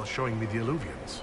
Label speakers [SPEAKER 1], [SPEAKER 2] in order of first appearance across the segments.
[SPEAKER 1] while showing me the alluvians.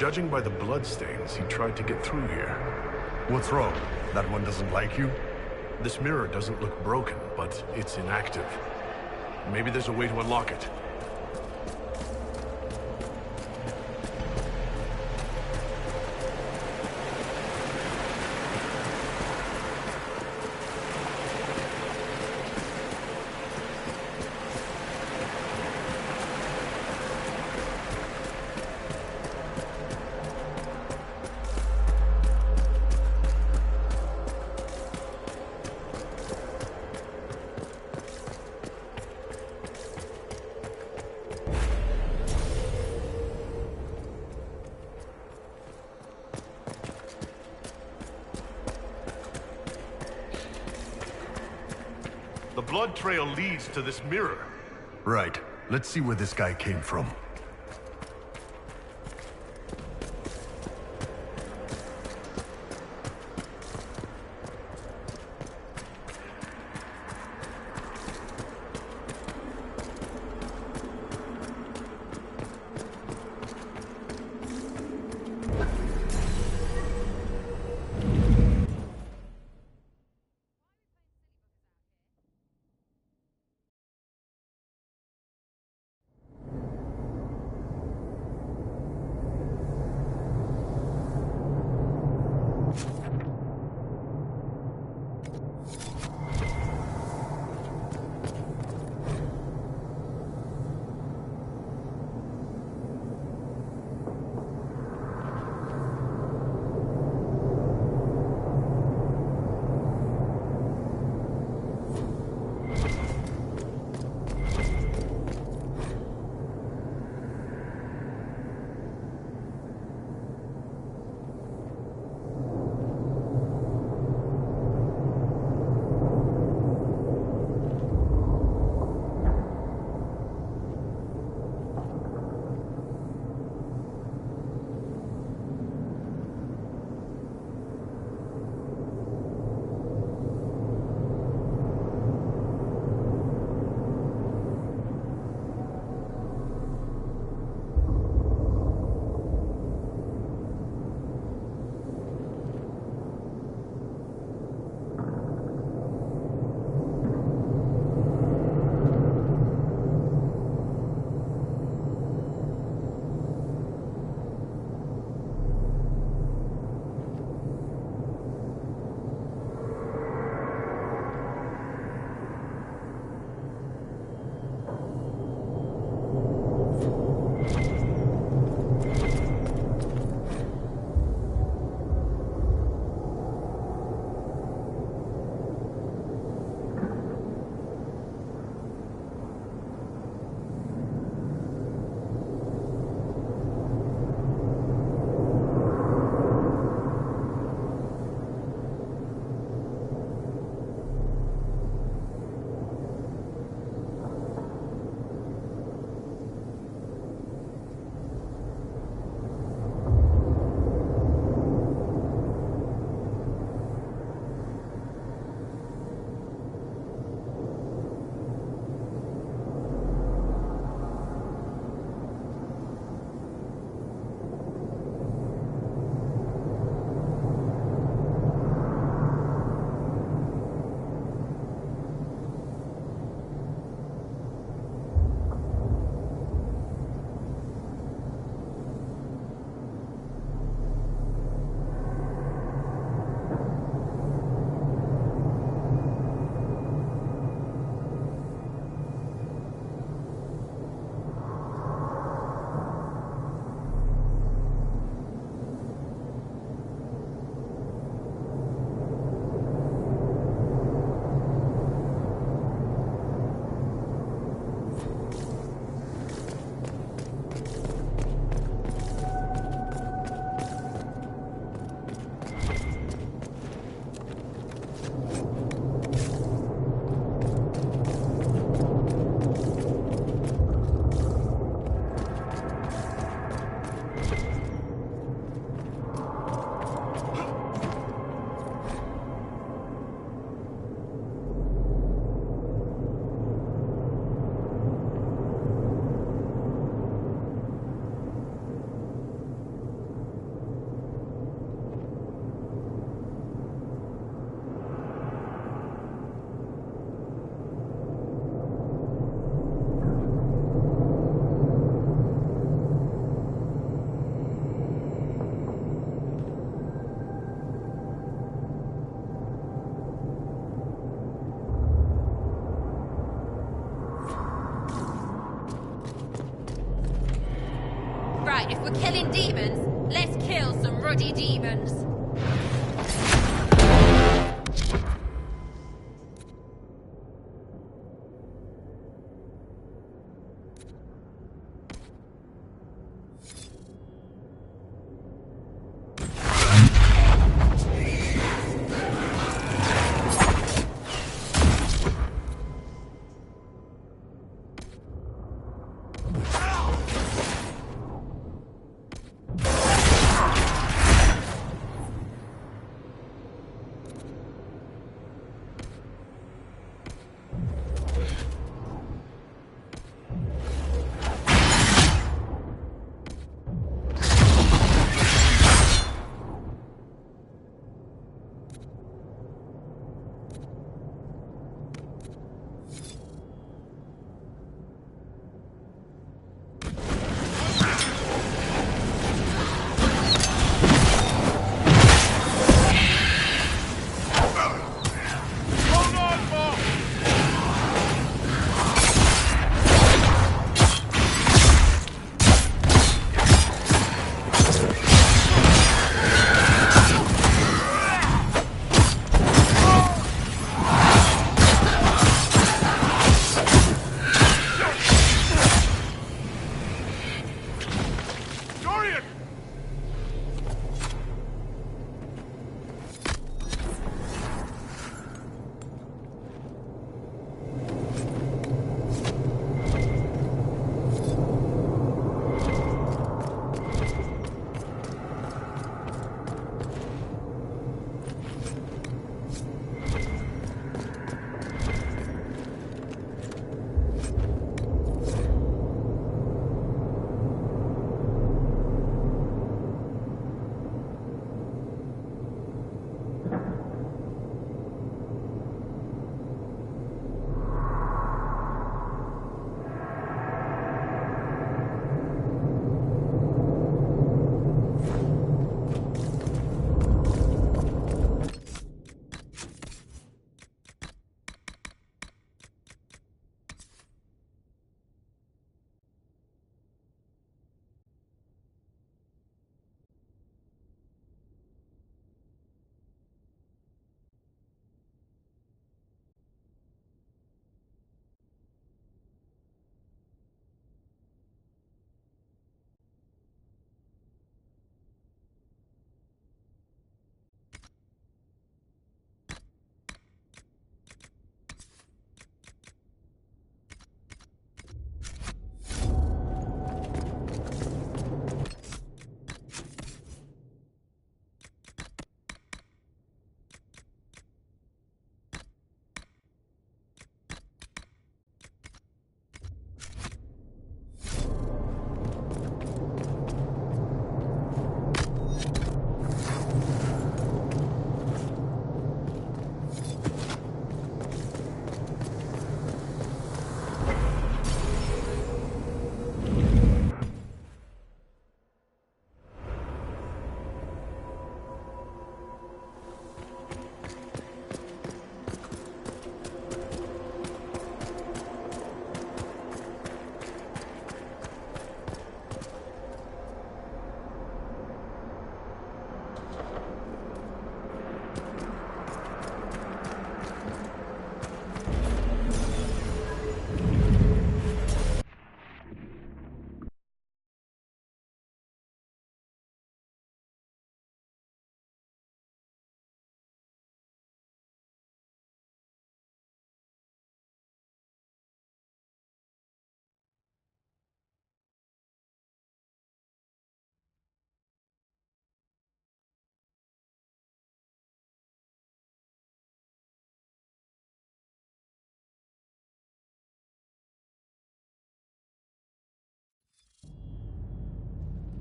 [SPEAKER 1] Judging by the bloodstains, he tried to get through here.
[SPEAKER 2] What's wrong? That one doesn't like you?
[SPEAKER 1] This mirror doesn't look broken, but it's inactive. Maybe there's a way to unlock it. blood trail leads to this mirror.
[SPEAKER 2] Right. Let's see where this guy came from.
[SPEAKER 3] Right, if we're killing demons, let's kill some ruddy demons.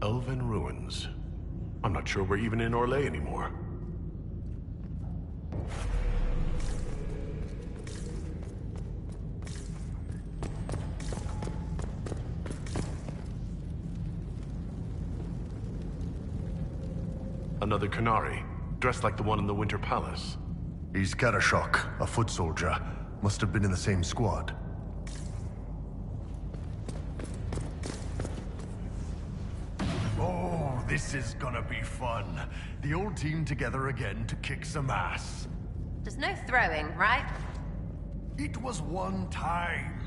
[SPEAKER 1] Elven ruins. I'm not sure we're even in Orlais anymore. Another Qunari, dressed like the one in the Winter Palace.
[SPEAKER 2] He's Karashok, a foot soldier. Must have been in the same squad. Oh, this is gonna be fun. The old team together again to kick some ass.
[SPEAKER 3] There's no throwing, right?
[SPEAKER 2] It was one time.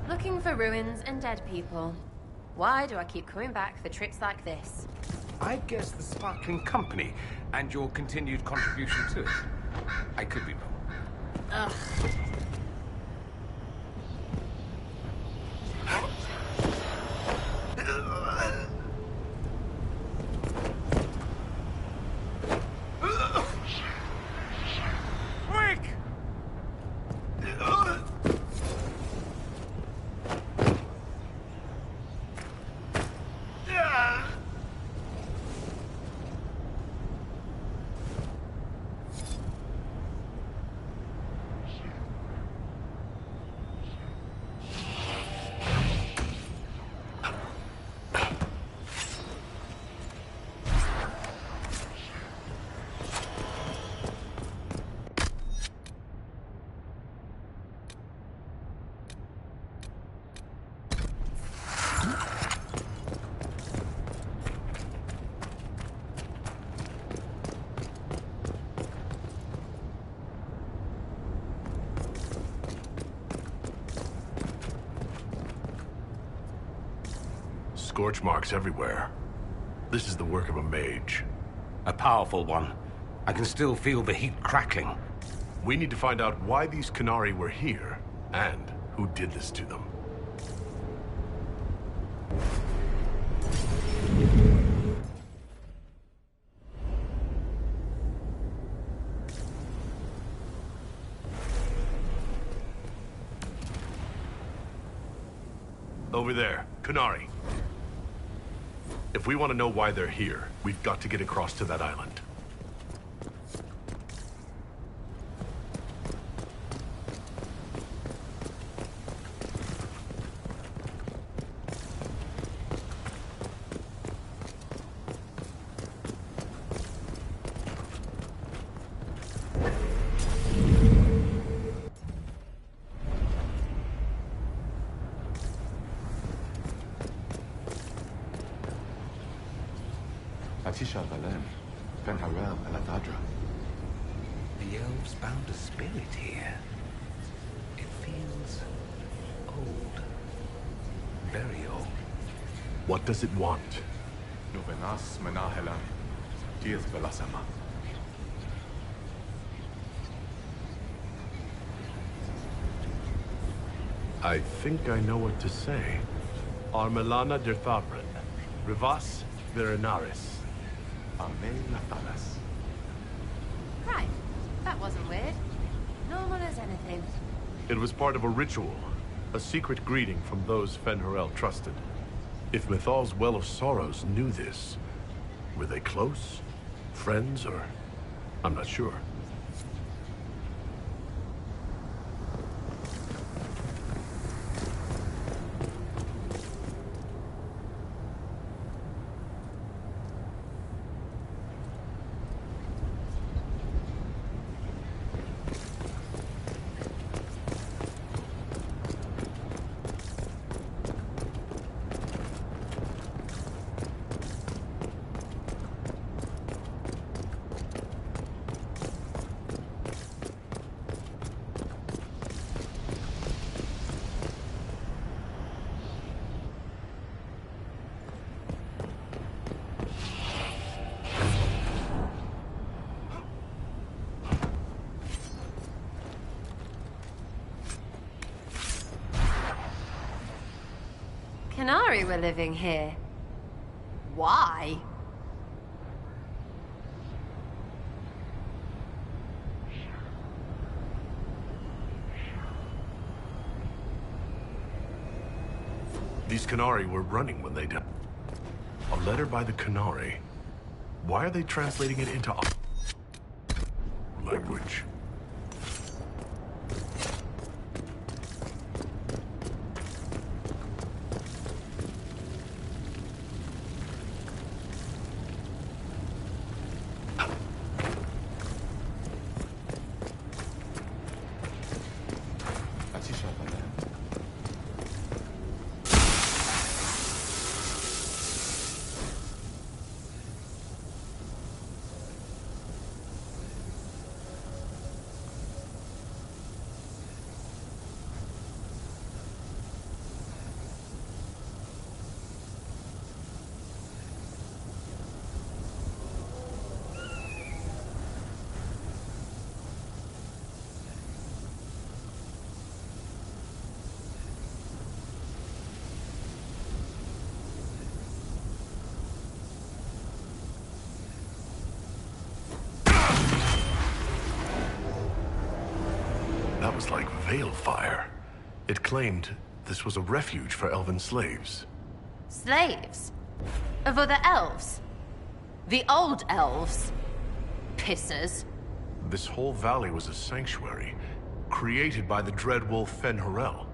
[SPEAKER 3] Looking for ruins and dead people. Why do I keep coming back for trips like this?
[SPEAKER 4] I guess the sparkling company and your continued contribution to it. I could be wrong.
[SPEAKER 3] Ugh.
[SPEAKER 1] Scorch marks everywhere. This is the work of a mage.
[SPEAKER 4] A powerful one. I can still feel the heat crackling.
[SPEAKER 1] We need to find out why these Qunari were here, and who did this to them. Over there, Qunari. If we want to know why they're here, we've got to get across to that island.
[SPEAKER 4] The elves found a spirit here. It feels old. Very old.
[SPEAKER 1] What does it want? I think I know what to say. Armelana dirthabren. Rivas Verenaris.
[SPEAKER 3] Right. That wasn't weird. No one has anything.
[SPEAKER 1] It was part of a ritual, a secret greeting from those Fen'Harel trusted. If Mythal's Well of Sorrows knew this, were they close? Friends, or... I'm not sure.
[SPEAKER 3] Canary were living here. Why?
[SPEAKER 1] These Canary were running when they died. A letter by the Canary. Why are they translating it into language? That was like veil fire. It claimed this was a refuge for elven slaves.
[SPEAKER 3] Slaves? Of other elves? The old elves? Pissers.
[SPEAKER 1] This whole valley was a sanctuary, created by the dread wolf Fen'Harel.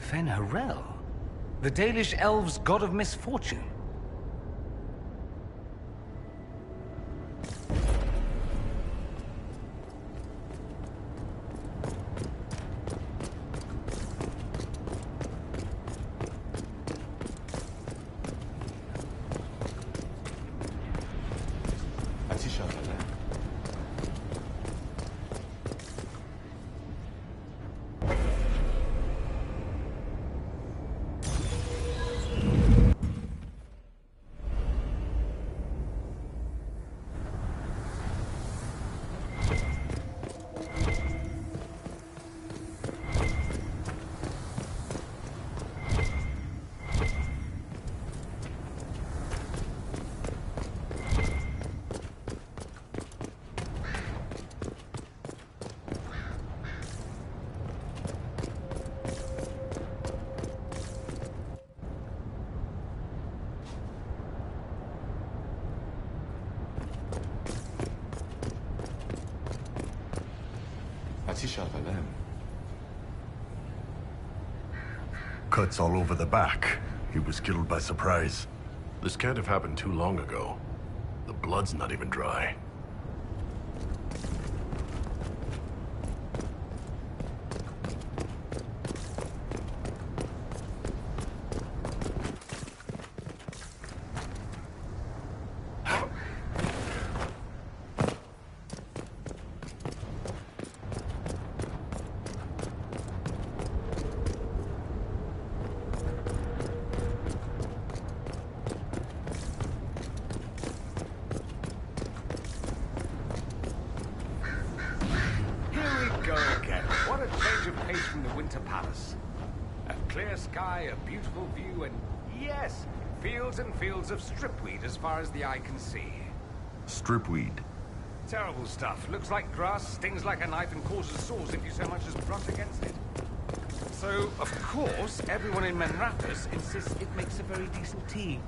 [SPEAKER 4] Fen'Harel? The Dalish elves' god of misfortune?
[SPEAKER 2] Cuts all over the back. He was killed by surprise.
[SPEAKER 1] This can't have happened too long ago. The blood's not even dry.
[SPEAKER 4] Of stripweed as far as the eye can see.
[SPEAKER 2] Stripweed.
[SPEAKER 4] Terrible stuff. Looks like grass, stings like a knife, and causes sores if you so much as brush against it. So, of course, everyone in Menrathas insists it makes a very decent tea.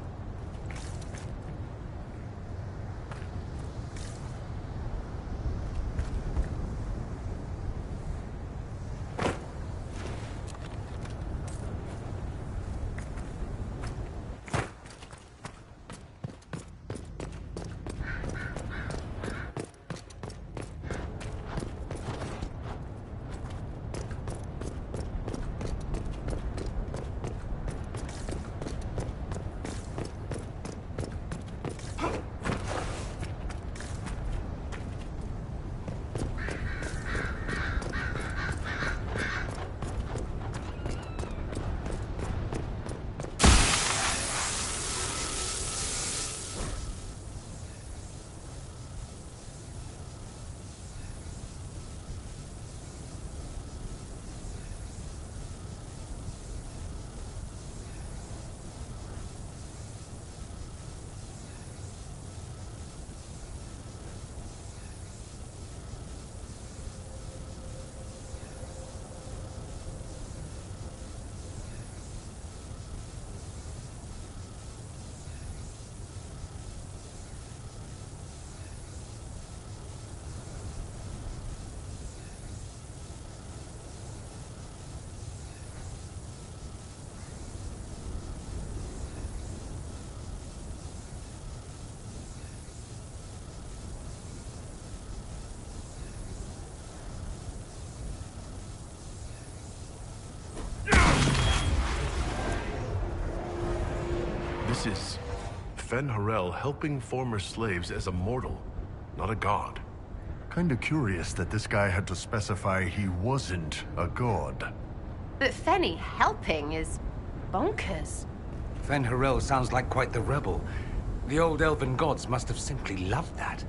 [SPEAKER 1] This is Fen Harel helping former slaves as a mortal, not a god.
[SPEAKER 2] Kinda curious that this guy had to specify he wasn't a god.
[SPEAKER 3] But Fenny helping is bonkers.
[SPEAKER 4] Fen Harel sounds like quite the rebel. The old elven gods must have simply loved that.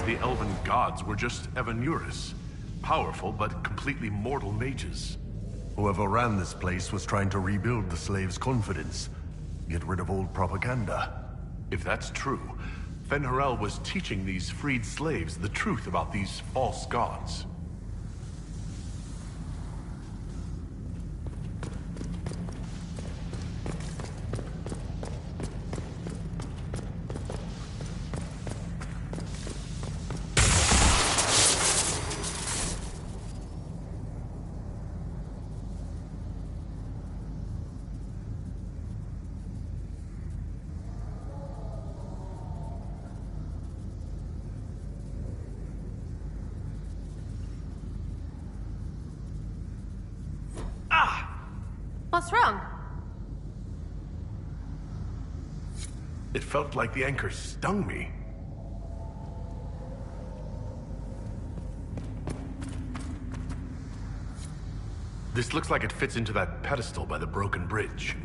[SPEAKER 1] The elven gods were just Evanuris. Powerful, but completely mortal mages.
[SPEAKER 2] Whoever ran this place was trying to rebuild the slaves' confidence. Get rid of old propaganda.
[SPEAKER 1] If that's true, Fen Harel was teaching these freed slaves the truth about these false gods.
[SPEAKER 3] What's wrong?
[SPEAKER 1] It felt like the anchor stung me. This looks like it fits into that pedestal by the broken bridge.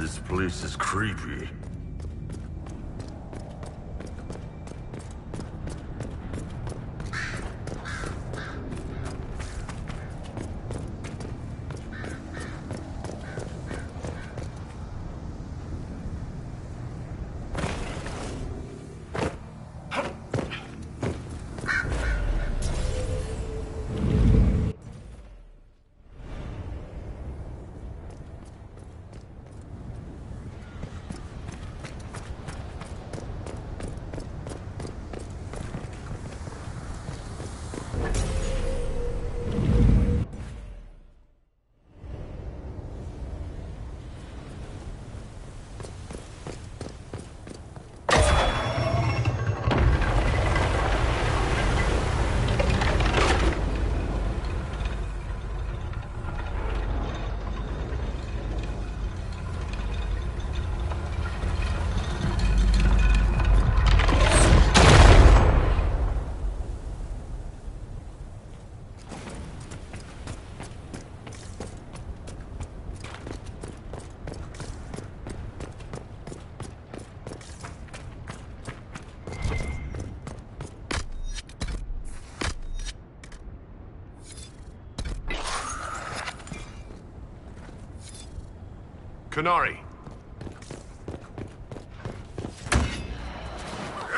[SPEAKER 2] This place is creepy.
[SPEAKER 1] Canary.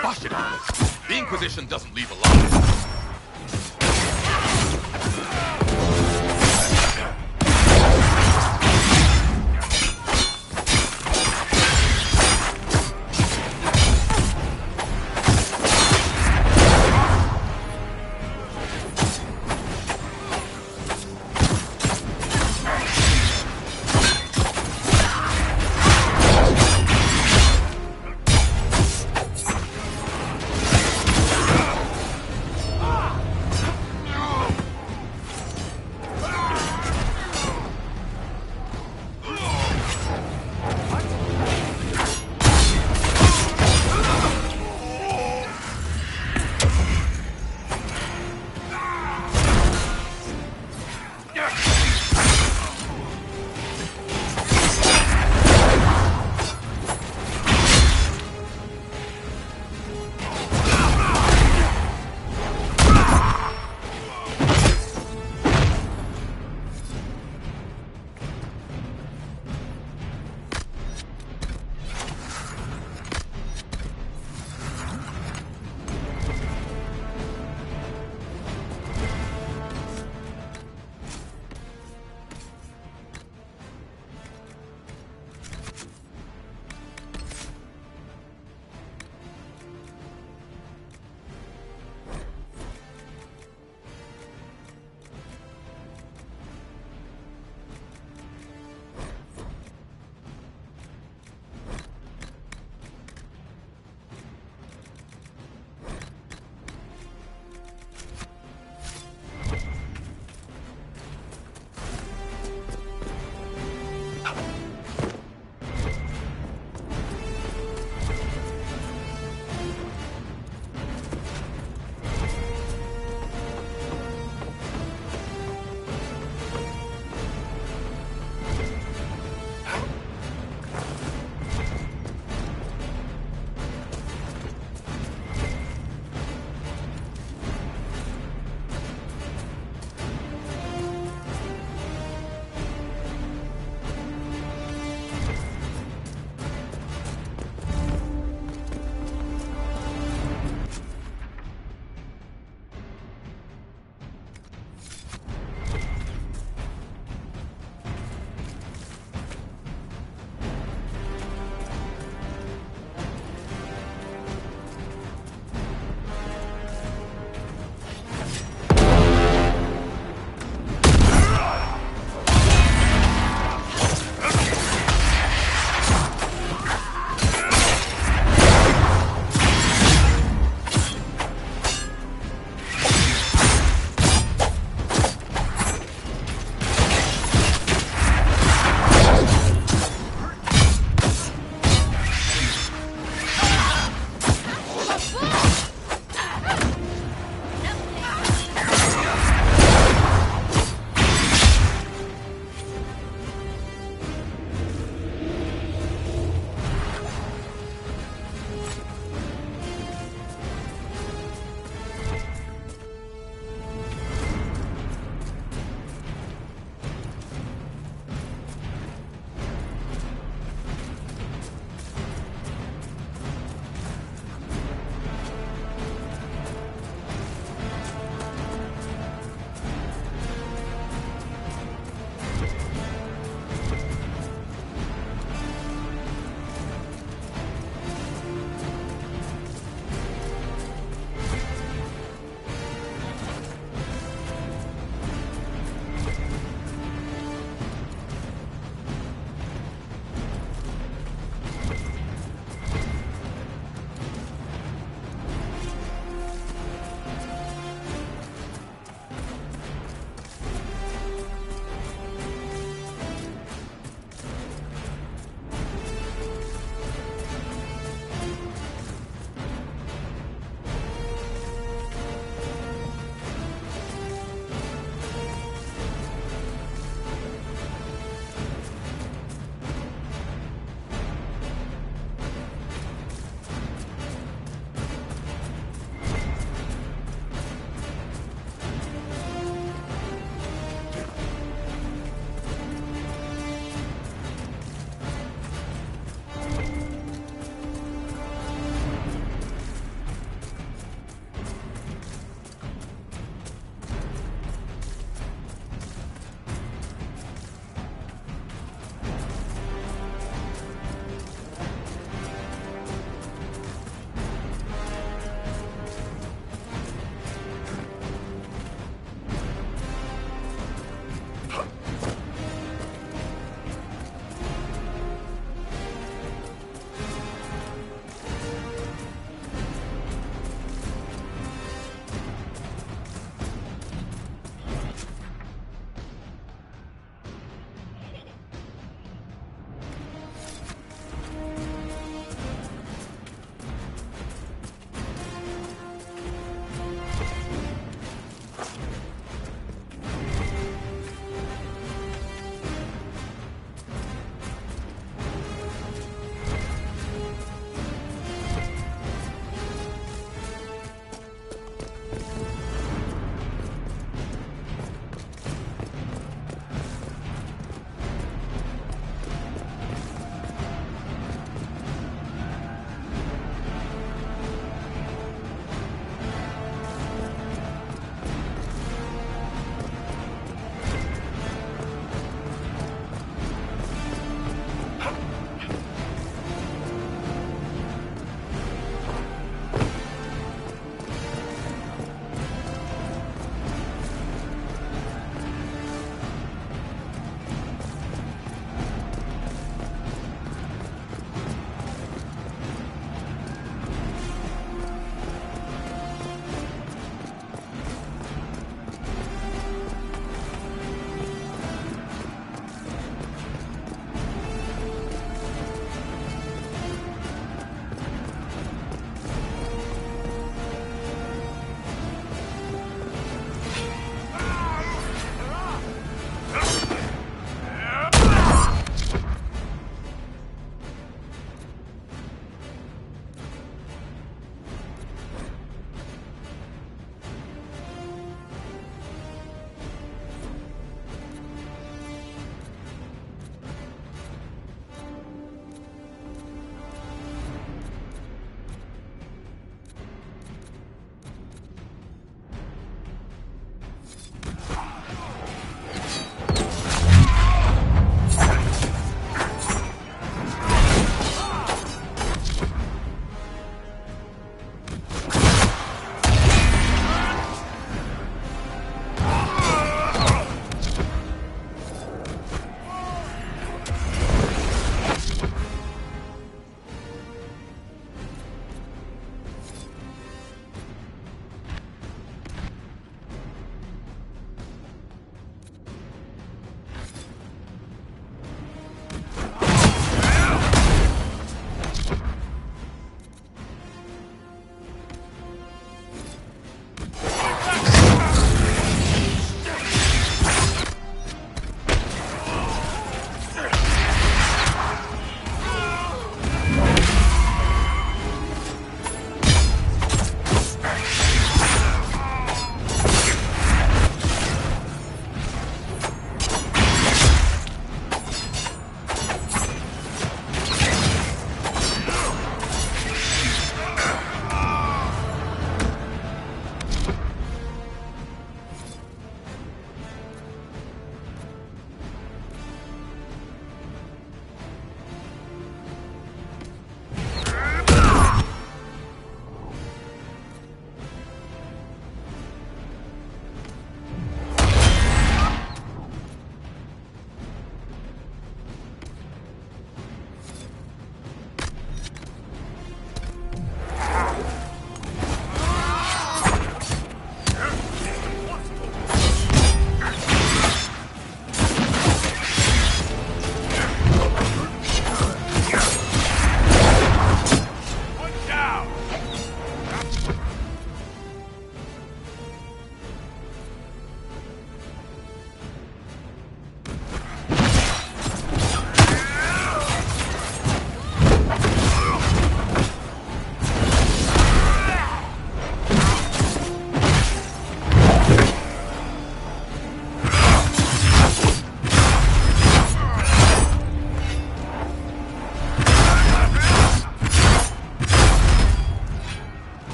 [SPEAKER 5] Gosh, it all. The Inquisition doesn't leave alone.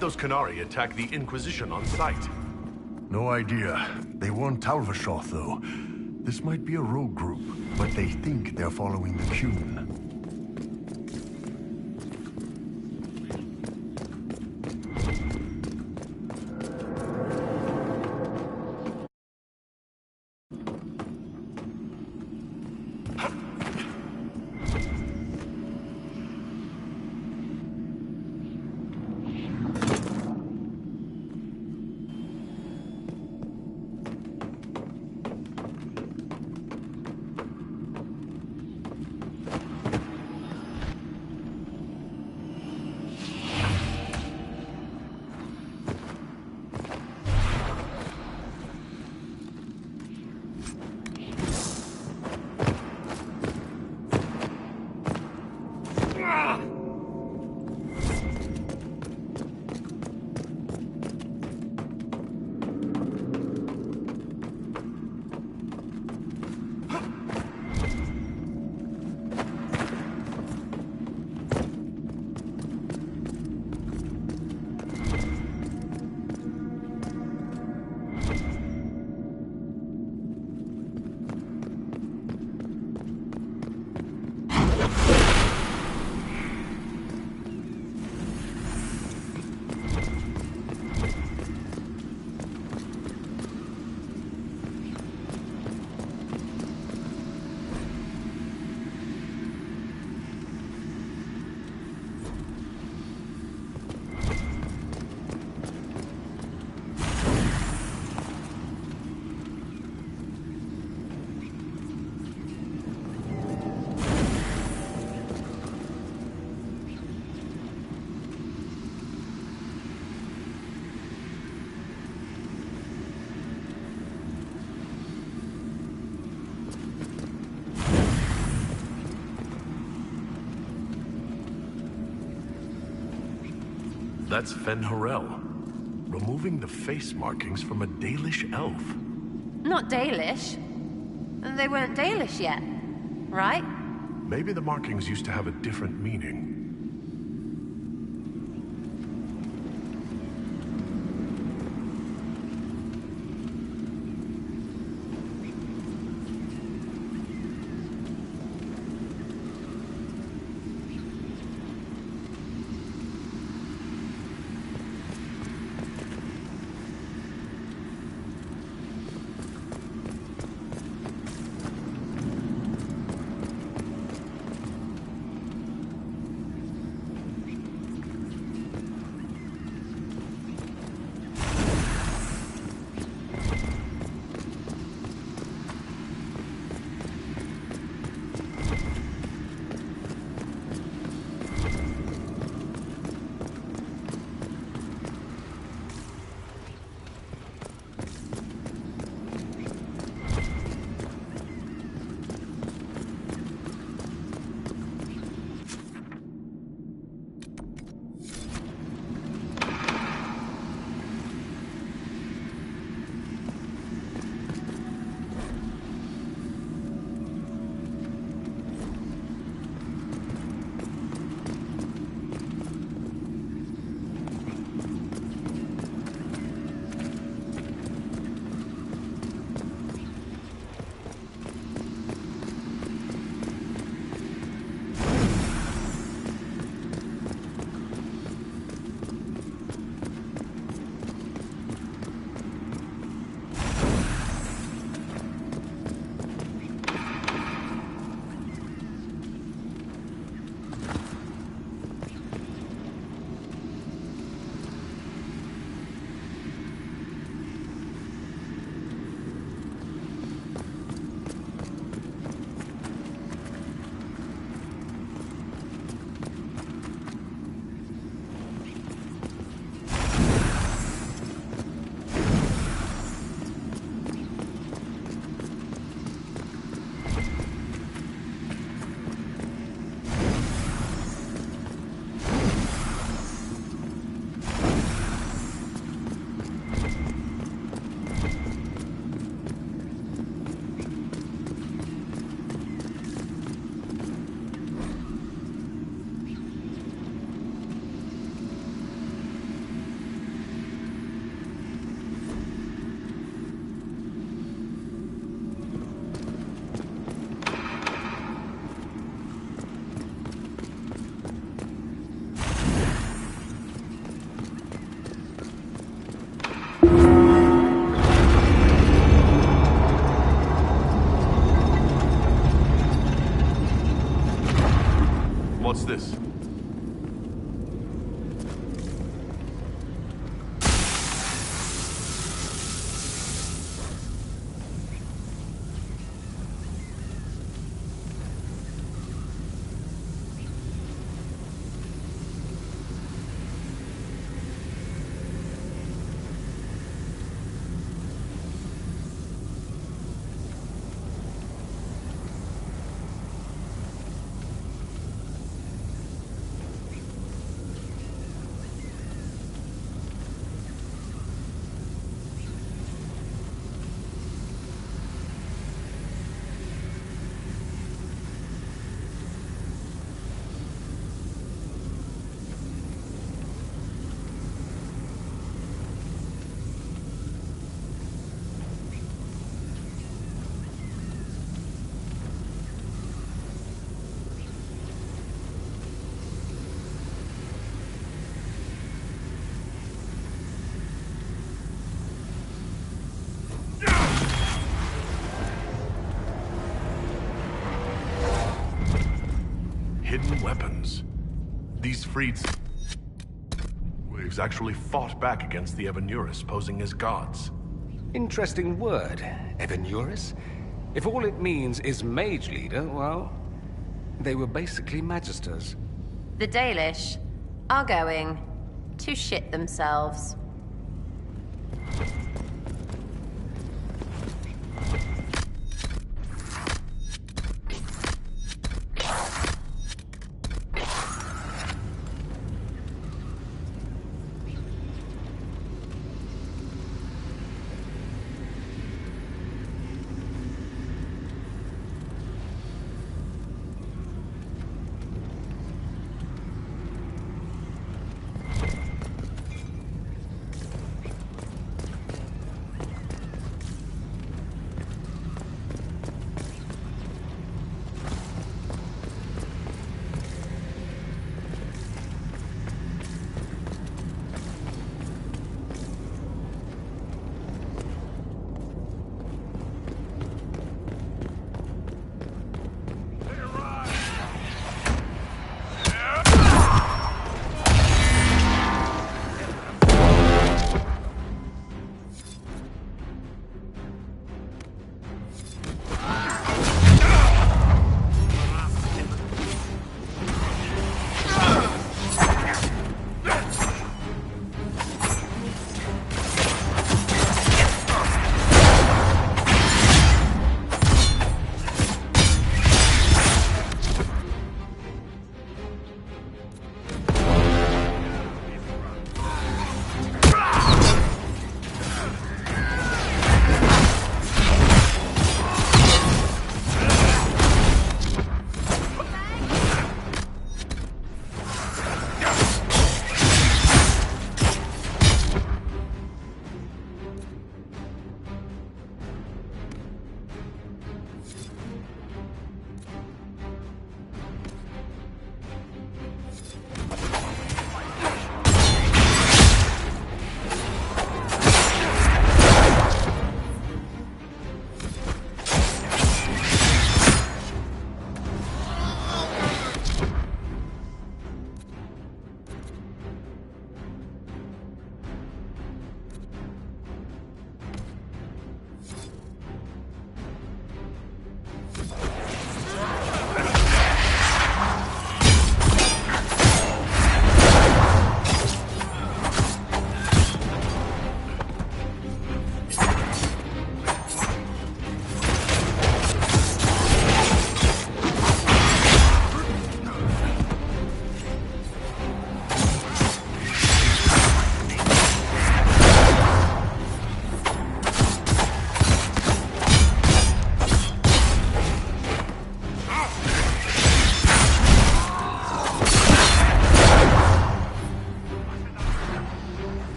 [SPEAKER 1] did those Canari attack the Inquisition on sight?
[SPEAKER 2] No idea. They weren't Talvashoth, though. This might be a rogue group, but they think they're following the Qun.
[SPEAKER 1] That's Fen'Harel, removing the face markings from a Dalish elf.
[SPEAKER 3] Not Dalish. They weren't Dalish yet, right?
[SPEAKER 1] Maybe the markings used to have a different meaning. What's this? Hidden weapons. These freeds... waves actually fought back against the Evanuris, posing as gods.
[SPEAKER 4] Interesting word, Evanuris. If all it means is mage leader, well, they were basically magisters.
[SPEAKER 3] The Dalish are going to shit themselves.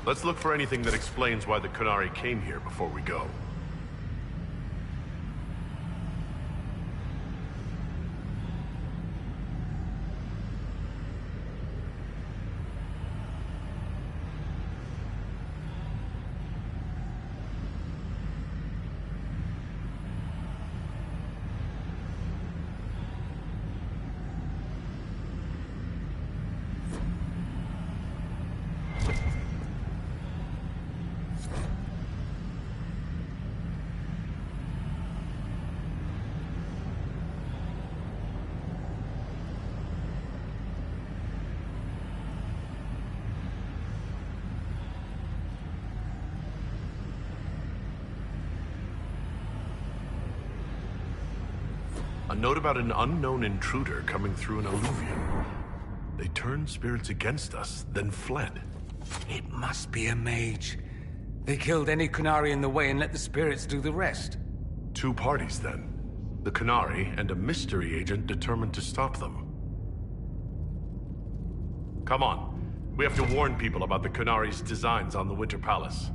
[SPEAKER 1] Let's look for anything that explains why the Qunari came here before we go. A note about an unknown intruder coming through an illuvium. They turned spirits against us, then fled.
[SPEAKER 4] It must be a mage. They killed any Qunari in the way and let the spirits do the rest.
[SPEAKER 1] Two parties, then. The Qunari and a mystery agent determined to stop them. Come on. We have to warn people about the Qunari's designs on the Winter Palace.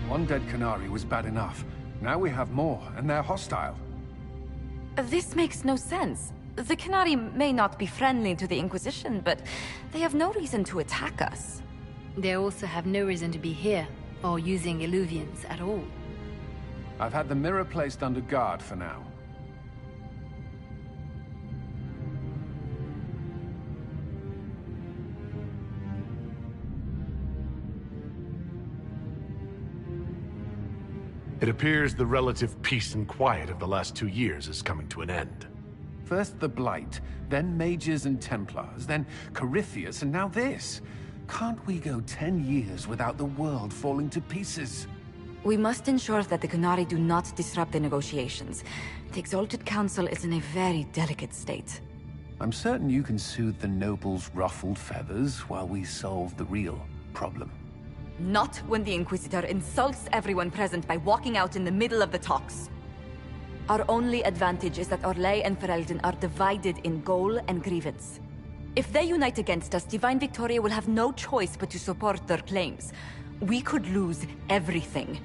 [SPEAKER 6] One dead Qunari was bad enough. Now we have more, and they're hostile.
[SPEAKER 7] This makes no sense. The Qunari may not be friendly to the Inquisition, but they have no reason to attack us.
[SPEAKER 8] They also have no reason to be here, or using illuvians at all.
[SPEAKER 6] I've had the mirror placed under guard for now.
[SPEAKER 1] It appears the relative peace and quiet of the last 2 years is coming to an end.
[SPEAKER 6] First the Blight, then Mages and Templars, then Corypheus, and now this. Can't we go 10 years without the world falling to pieces?
[SPEAKER 7] We must ensure that the Qunari do not disrupt the negotiations. The Exalted Council is in a very delicate state.
[SPEAKER 6] I'm certain you can soothe the noble's ruffled feathers while we solve the real problem.
[SPEAKER 7] Not when the Inquisitor insults everyone present by walking out in the middle of the talks. Our only advantage is that Orlais and Ferelden are divided in goal and grievance. If they unite against us, Divine Victoria will have no choice but to support their claims. We could lose everything.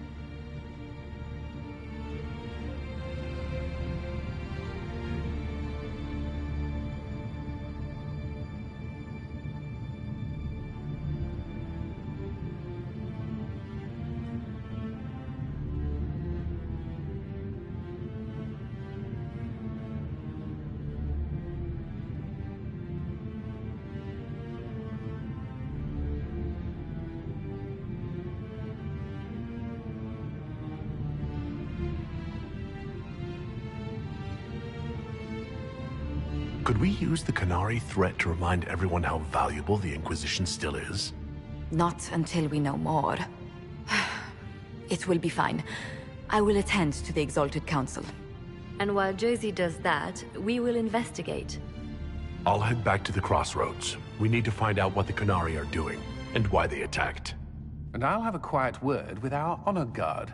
[SPEAKER 1] Could we use the Canary threat to remind everyone how valuable the Inquisition still is?
[SPEAKER 7] Not until we know more. It will be fine. I will attend to the Exalted Council.
[SPEAKER 8] And while Josie does that, we will investigate.
[SPEAKER 1] I'll head back to the crossroads. We need to find out what the Canary are doing, and why they attacked.
[SPEAKER 6] And I'll have a quiet word with our honor guard.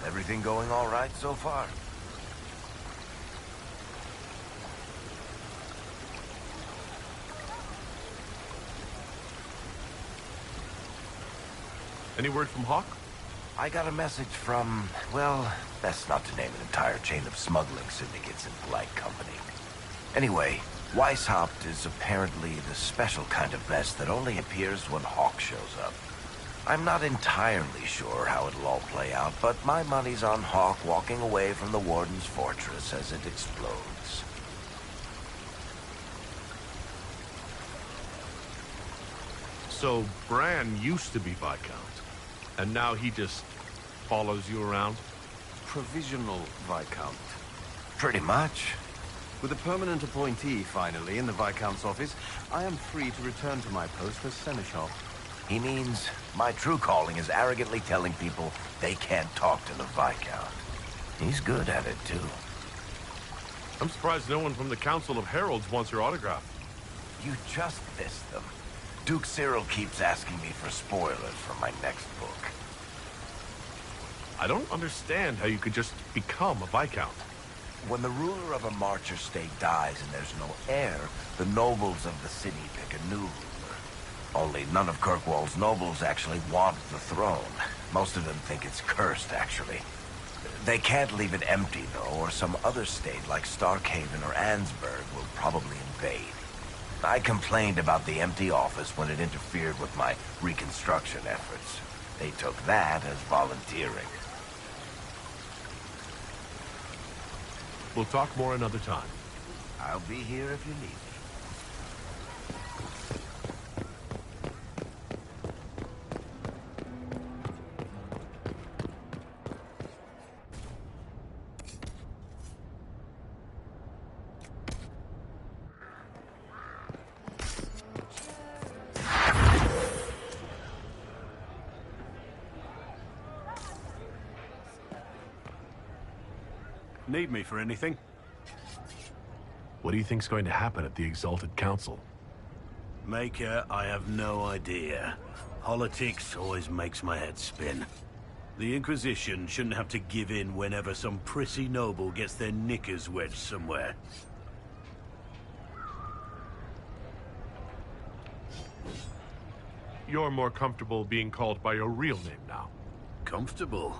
[SPEAKER 9] Everything going all right so far?
[SPEAKER 1] Any word from Hawk?
[SPEAKER 9] I got a message from, well, best not to name an entire chain of smuggling syndicates in polite company. Anyway, Weishaupt is apparently the special kind of mess that only appears when Hawk shows up. I'm not entirely sure how it'll all play out, but my money's on Hawk walking away from the Warden's fortress as it explodes.
[SPEAKER 1] So, Bran used to be Viscount, and now he just follows you around?
[SPEAKER 10] Provisional Viscount.
[SPEAKER 9] Pretty much.
[SPEAKER 10] With a permanent appointee, finally, in the Viscount's office, I am free to return to my post as Seneschal.
[SPEAKER 9] He means my true calling is arrogantly telling people they can't talk to the Viscount. He's good at it, too.
[SPEAKER 1] I'm surprised no one from the Council of Heralds wants your autograph.
[SPEAKER 9] You just missed them. Duke Cyril keeps asking me for spoilers for my next book.
[SPEAKER 1] I don't understand how you could just become a Viscount.
[SPEAKER 9] When the ruler of a Marcher state dies and there's no heir, the nobles of the city pick a new ruler. Only none of Kirkwall's nobles actually want the throne. Most of them think it's cursed, actually. They can't leave it empty, though, or some other state like Starkhaven or Ansburg will probably invade. I complained about the empty office when it interfered with my reconstruction efforts. They took that as volunteering.
[SPEAKER 1] We'll talk more another time.
[SPEAKER 9] I'll be here if you need me.
[SPEAKER 2] Need me for anything?
[SPEAKER 1] What do you think's going to happen at the Exalted Council?
[SPEAKER 2] Maker, I have no idea. Politics always makes my head spin. The Inquisition shouldn't have to give in whenever some prissy noble gets their knickers wedged somewhere.
[SPEAKER 1] You're more comfortable being called by your real name now.
[SPEAKER 2] Comfortable?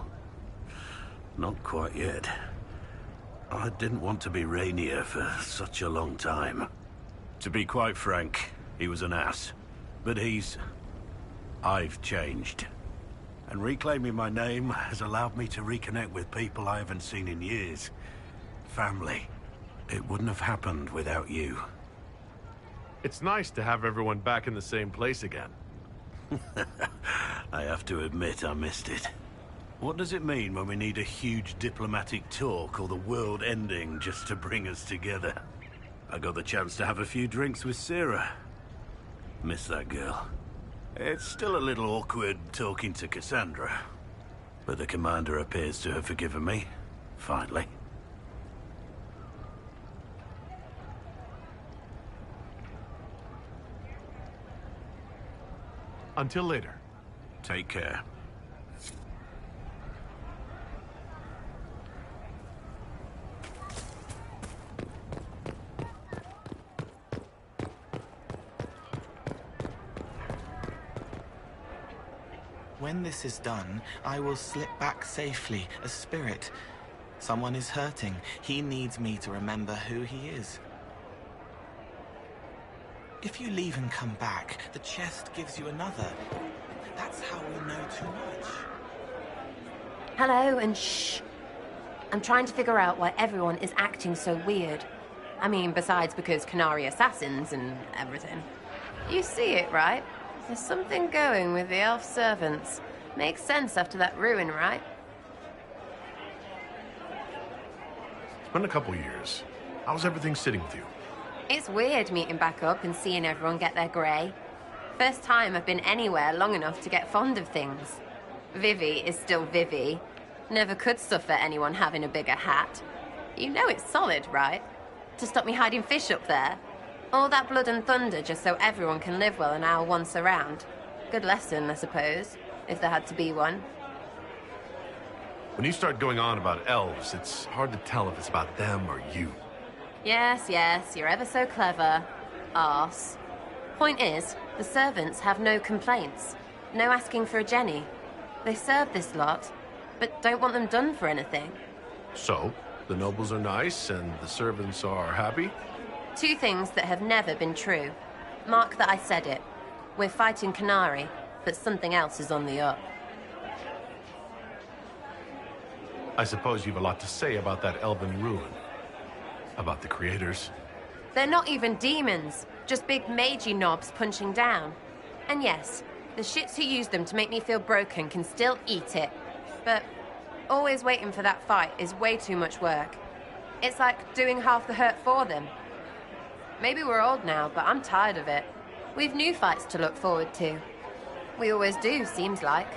[SPEAKER 2] Not quite yet. I didn't want to be Rainier for such a long time. To be quite frank, he was an ass. But I've changed. And reclaiming my name has allowed me to reconnect with people I haven't seen in years. Family. It wouldn't have happened without you.
[SPEAKER 1] It's nice to have everyone back in the same place again.
[SPEAKER 2] I have to admit I missed it. What does it mean when we need a huge diplomatic talk or the world ending just to bring us together? I got the chance to have a few drinks with Sarah. Miss that girl. It's still a little awkward talking to Cassandra, but the commander appears to have forgiven me, finally.
[SPEAKER 1] Until later.
[SPEAKER 2] Take care.
[SPEAKER 11] When this is done, I will slip back safely, a spirit. Someone is hurting. He needs me to remember who he is. If you leave and come back, the chest gives you another. That's how we know too much.
[SPEAKER 3] Hello, and shh. I'm trying to figure out why everyone is acting so weird. I mean, besides because Canary assassins and everything. You see it, right? There's something going with the elf servants. Makes sense after that ruin, right?
[SPEAKER 1] It's been a couple years. How's everything sitting with you?
[SPEAKER 3] It's weird meeting back up and seeing everyone get their grey. First time I've been anywhere long enough to get fond of things. Vivi is still Vivi. Never could suffer anyone having a bigger hat. You know it's solid, right? To stop me hiding fish up there. All that blood and thunder just so everyone can live well an hour once around. Good lesson, I suppose, if there had to be one.
[SPEAKER 1] When you start going on about elves, it's hard to tell if it's about them or you.
[SPEAKER 3] Yes, yes, you're ever so clever. Arse. Point is, the servants have no complaints. No asking for a Jenny. They serve this lot, but don't want them done for anything.
[SPEAKER 1] So, the nobles are nice and the servants are happy?
[SPEAKER 3] Two things that have never been true. Mark that I said it. We're fighting Canary, but something else is on the up.
[SPEAKER 1] I suppose you've a lot to say about that elven ruin. About the creators.
[SPEAKER 3] They're not even demons, just big magey knobs punching down. And yes, the shits who use them to make me feel broken can still eat it. But always waiting for that fight is way too much work. It's like doing half the hurt for them. Maybe we're old now, but I'm tired of it. We've new fights to look forward to. We always do, seems like.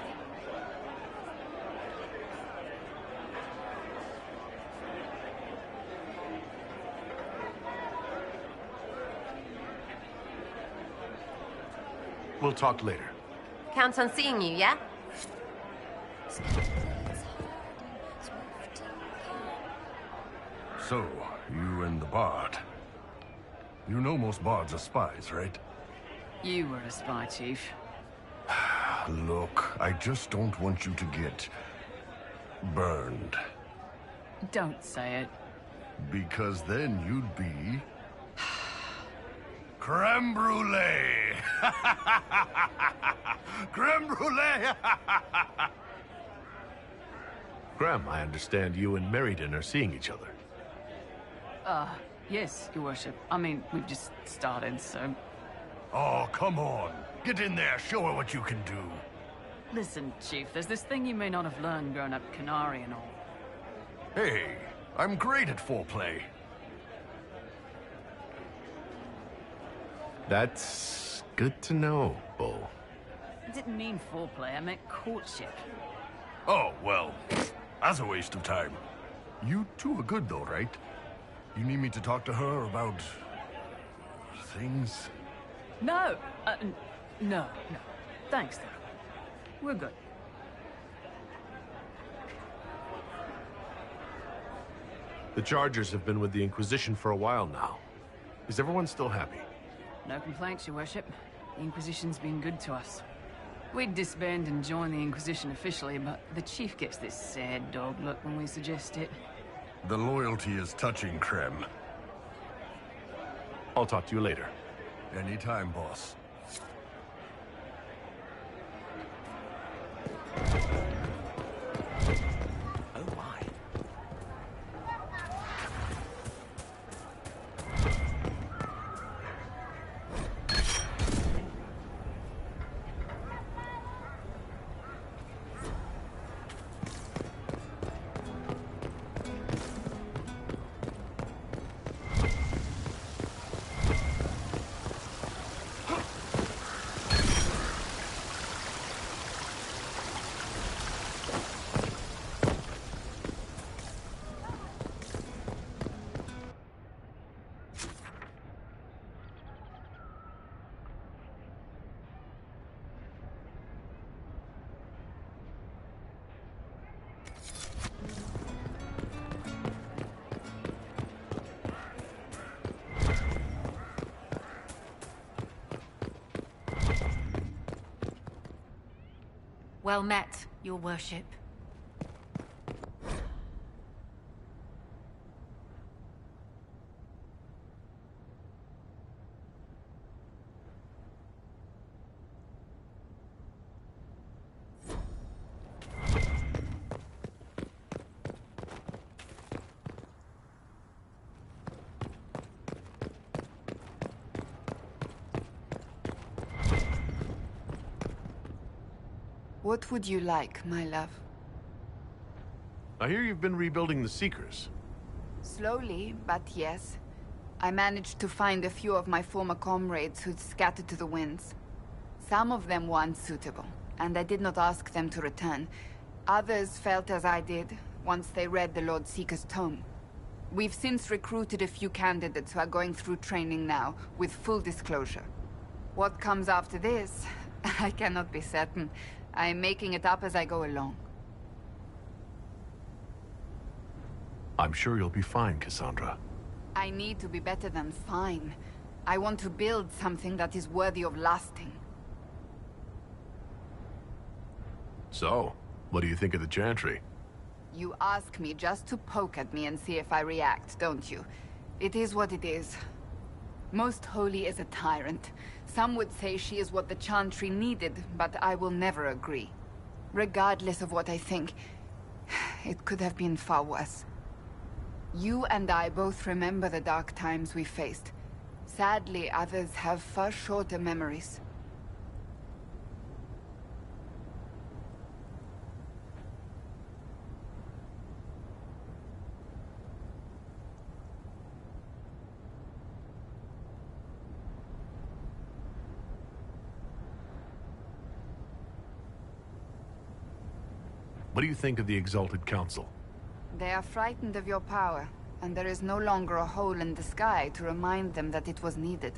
[SPEAKER 1] We'll talk later.
[SPEAKER 3] Count on seeing you, yeah?
[SPEAKER 12] So, you and the bard. You know most bards are spies, right?
[SPEAKER 13] You were a spy, Chief.
[SPEAKER 12] Look, I just don't want you to get burned.
[SPEAKER 13] Don't say it.
[SPEAKER 12] Because then you'd be creme brulee! Creme brulee!
[SPEAKER 1] Graham, I understand you and Meriden are seeing each other.
[SPEAKER 13] Yes, Your Worship. I mean, we've just started, so...
[SPEAKER 12] Oh, come on. Get in there, show her what you can do.
[SPEAKER 13] Listen, Chief, there's this thing you may not have learned growing up Canary and all.
[SPEAKER 12] Hey, I'm great at foreplay.
[SPEAKER 1] That's good to know, Bull.
[SPEAKER 13] I didn't mean foreplay, I meant courtship.
[SPEAKER 12] Oh, well, that's a waste of time. You two are good though, right? You need me to talk to her about... things?
[SPEAKER 13] No! No. Thanks, though. We're good.
[SPEAKER 1] The Chargers have been with the Inquisition for a while now. Is everyone still happy?
[SPEAKER 13] No complaints, Your Worship. The Inquisition's been good to us. We'd disband and join the Inquisition officially, but the Chief gets this sad dog look when we suggest it.
[SPEAKER 12] The loyalty is touching, Krem.
[SPEAKER 1] I'll talk to you later.
[SPEAKER 12] Anytime, boss.
[SPEAKER 11] Oh my.
[SPEAKER 8] Well met, your worship.
[SPEAKER 14] What would you like, my love?
[SPEAKER 1] I hear you've been rebuilding the Seekers.
[SPEAKER 14] Slowly, but yes. I managed to find a few of my former comrades who'd scattered to the winds. Some of them were unsuitable, and I did not ask them to return. Others felt as I did, once they read the Lord Seeker's tome. We've since recruited a few candidates who are going through training now, with full disclosure. What comes after this, I cannot be certain. I am making it up as I go along.
[SPEAKER 1] I'm sure you'll be fine, Cassandra.
[SPEAKER 14] I need to be better than fine. I want to build something that is worthy of lasting.
[SPEAKER 1] So, what do you think of the Chantry?
[SPEAKER 14] You ask me just to poke at me and see if I react, don't you? It is what it is. Most Holy is a tyrant. Some would say she is what the Chantry needed, but I will never agree. Regardless of what I think, it could have been far worse. You and I both remember the dark times we faced. Sadly, others have far shorter memories.
[SPEAKER 1] What do you think of the Exalted Council?
[SPEAKER 14] They are frightened of your power, and there is no longer a hole in the sky to remind them that it was needed.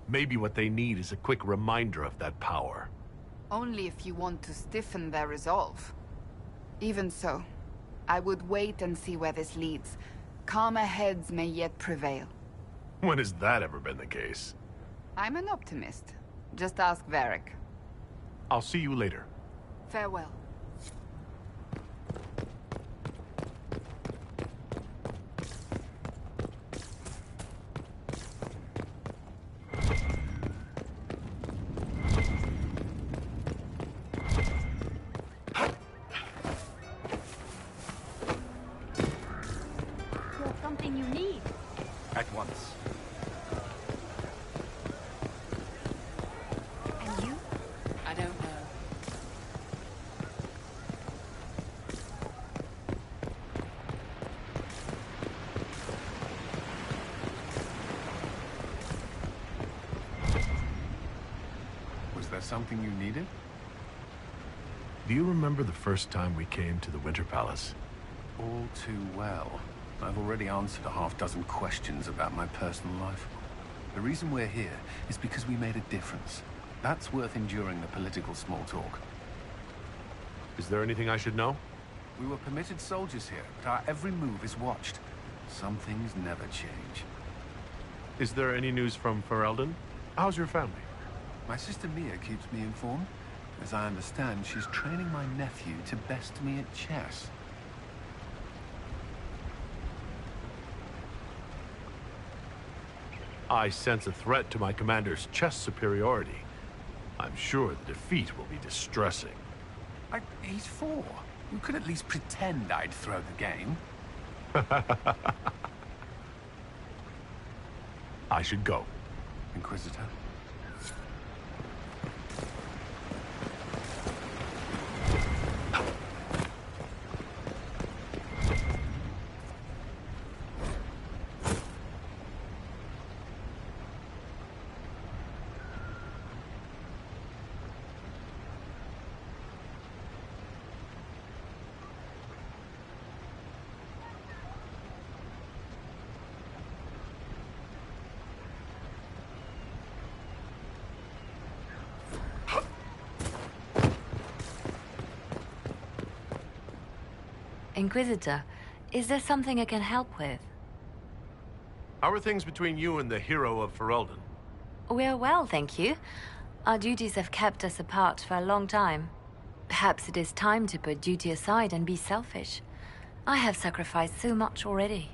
[SPEAKER 1] Maybe what they need is a quick reminder of that power.
[SPEAKER 14] Only if you want to stiffen their resolve. Even so, I would wait and see where this leads. Calmer heads may yet prevail.
[SPEAKER 1] When has that ever been the case?
[SPEAKER 14] I'm an optimist. Just ask Varric.
[SPEAKER 1] I'll see you later.
[SPEAKER 14] Farewell.
[SPEAKER 8] Something you need.
[SPEAKER 10] At once.
[SPEAKER 8] And you?
[SPEAKER 13] I don't know.
[SPEAKER 6] Was there something you needed?
[SPEAKER 1] Do you remember the first time we came to the Winter Palace?
[SPEAKER 6] All too well. I've already answered a half-dozen questions about my personal life. The reason we're here is because we made a difference. That's worth enduring the political small talk.
[SPEAKER 1] Is there anything I should know?
[SPEAKER 6] We were permitted soldiers here, but our every move is watched. Some things never change.
[SPEAKER 1] Is there any news from Ferelden? How's your family?
[SPEAKER 6] My sister Mia keeps me informed. As I understand, she's training my nephew to best me at chess.
[SPEAKER 1] I sense a threat to my commander's chess superiority. I'm sure the defeat will be distressing.
[SPEAKER 6] He's 4. You could at least pretend I'd throw the game.
[SPEAKER 1] I should go.
[SPEAKER 6] Inquisitor.
[SPEAKER 8] Inquisitor, is there something I can help with?
[SPEAKER 1] How are things between you and the hero of Ferelden?
[SPEAKER 8] We're well, thank you. Our duties have kept us apart for a long time. Perhaps it is time to put duty aside and be selfish. I have sacrificed so much already.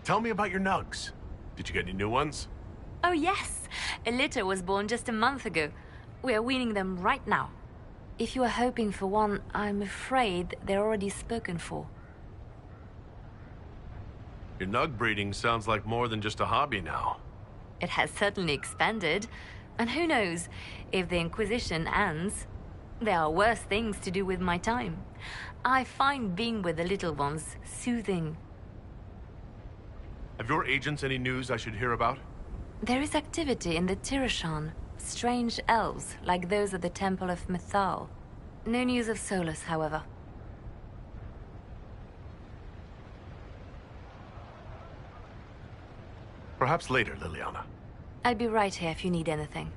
[SPEAKER 1] Tell me about your nugs. Did you get any new ones?
[SPEAKER 8] Oh yes! A litter was born just a month ago. We are weaning them right now. If you are hoping for one, I'm afraid they're already spoken for.
[SPEAKER 1] Your nug breeding sounds like more than just a hobby now.
[SPEAKER 8] It has certainly expanded. And who knows, if the Inquisition ends, there are worse things to do with my time. I find being with the little ones soothing.
[SPEAKER 1] Have your agents any news I should hear about?
[SPEAKER 8] There is activity in the Tirashan. Strange elves, like those at the Temple of Mythal. No news of Solus, however.
[SPEAKER 1] Perhaps later, Liliana.
[SPEAKER 8] I'll be right here if you need anything.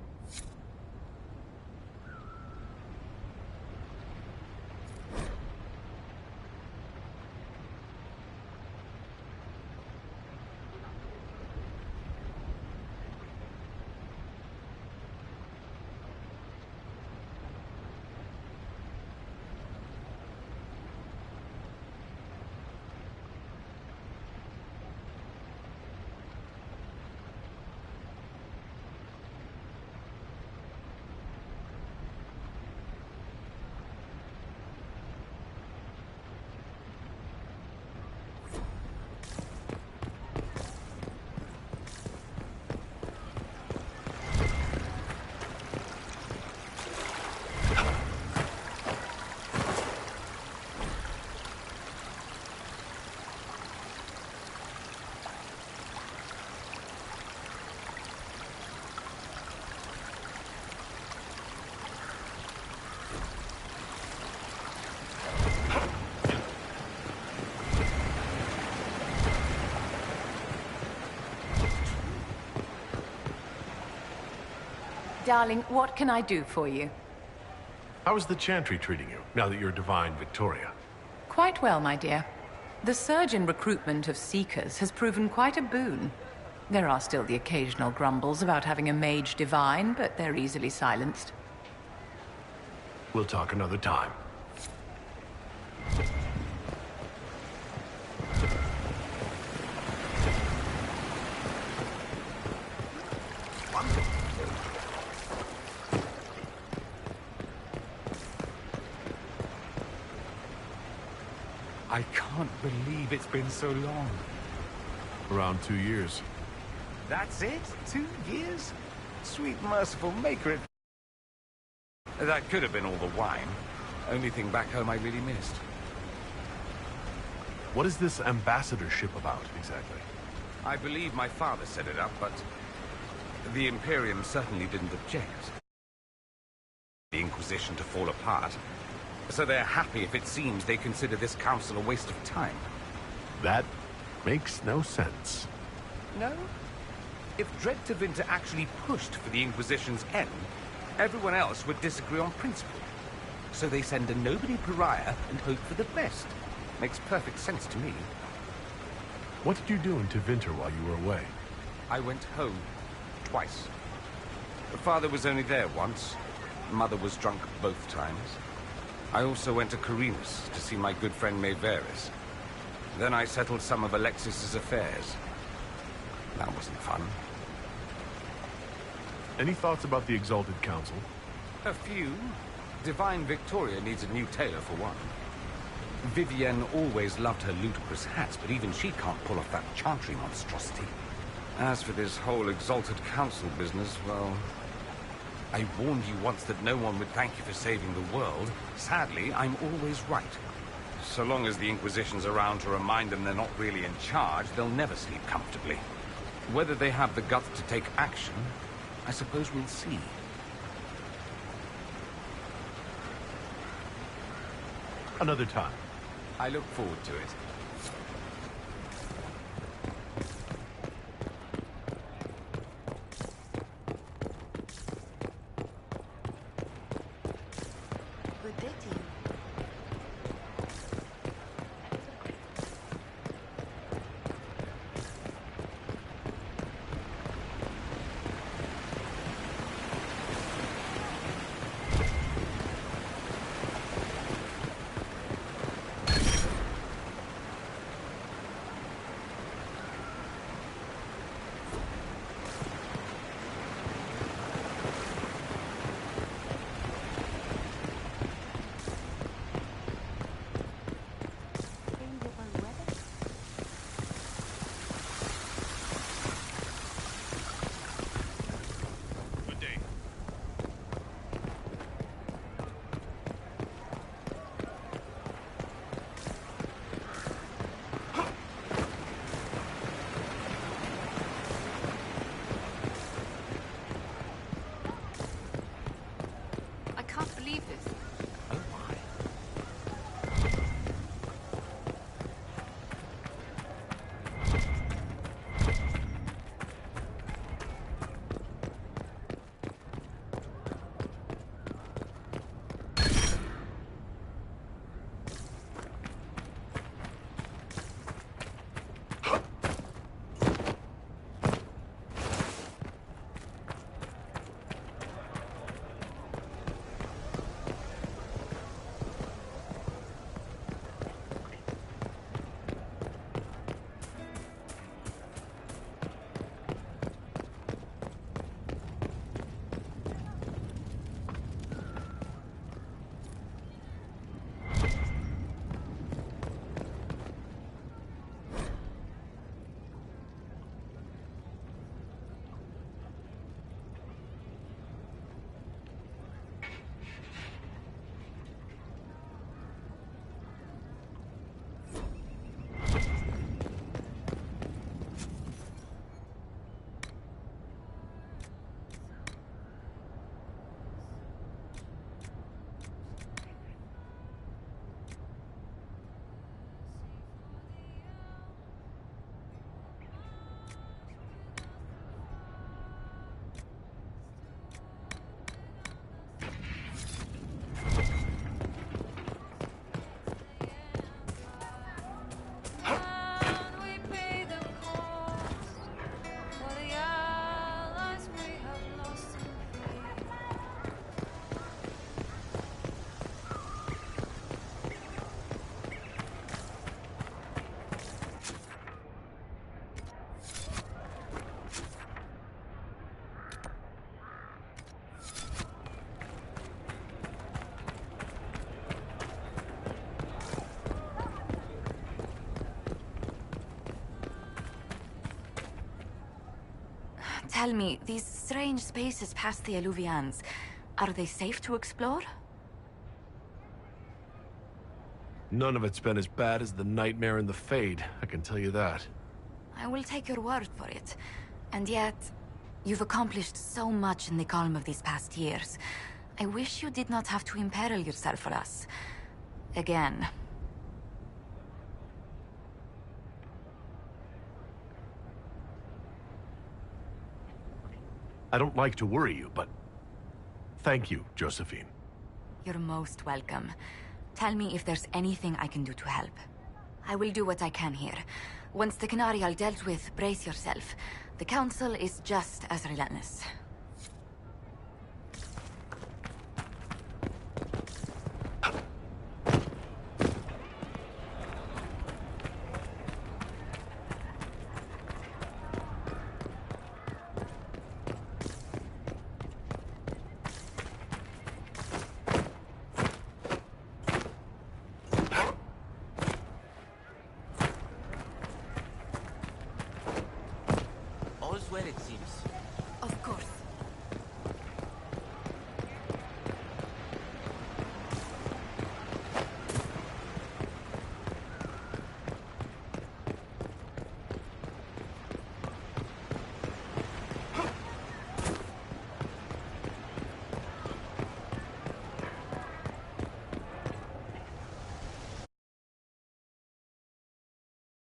[SPEAKER 15] Darling, what can I do for you?
[SPEAKER 1] How is the Chantry treating you, now that you're Divine Victoria?
[SPEAKER 15] Quite well, my dear. The surge in recruitment of Seekers has proven quite a boon. There are still the occasional grumbles about having a mage divine, but they're easily silenced.
[SPEAKER 1] We'll talk another time.
[SPEAKER 4] I can't believe it's been so long.
[SPEAKER 1] Around 2 years.
[SPEAKER 4] That's it? 2 years? Sweet merciful maker it... That could have been all the wine. Only thing back home I really missed.
[SPEAKER 1] What is this ambassadorship about, exactly?
[SPEAKER 4] I believe my father set it up, but... the Imperium certainly didn't object. The Inquisition to fall apart. So they're happy if it seems they consider this council a waste of time.
[SPEAKER 1] That makes no sense.
[SPEAKER 4] No? If Dread to Winter actually pushed for the Inquisition's end, everyone else would disagree on principle. So they send a nobody pariah and hope for the best. Makes perfect sense to me.
[SPEAKER 1] What did you do in Tevinter while you were away?
[SPEAKER 4] I went home. Twice. Father was only there once. Mother was drunk both times. I also went to Carinus to see my good friend Mayveris. Then I settled some of Alexis's affairs. That wasn't fun.
[SPEAKER 1] Any thoughts about the Exalted Council?
[SPEAKER 4] A few. Divine Victoria needs a new tailor for one. Vivienne always loved her ludicrous hats, but even she can't pull off that Chantry monstrosity. As for this whole Exalted Council business, well... I warned you once that no one would thank you for saving the world. Sadly, I'm always right. So long as the Inquisition's around to remind them they're not really in charge, they'll never sleep comfortably. Whether they have the guts to take action, I suppose we'll see.
[SPEAKER 1] Another time.
[SPEAKER 4] I look forward to it.
[SPEAKER 7] Tell me, these strange spaces past the Alluvians, are they safe to explore?
[SPEAKER 1] None of it's been as bad as the nightmare in the Fade, I can tell you that.
[SPEAKER 7] I will take your word for it. And yet, you've accomplished so much in the calm of these past years. I wish you did not have to imperil yourself for us. Again.
[SPEAKER 1] I don't like to worry you, but thank you, Josephine.
[SPEAKER 7] You're most welcome. Tell me if there's anything I can do to help. I will do what I can here. Once the Canary are dealt with, brace yourself. The Council is just as relentless.
[SPEAKER 11] All's well, it seems.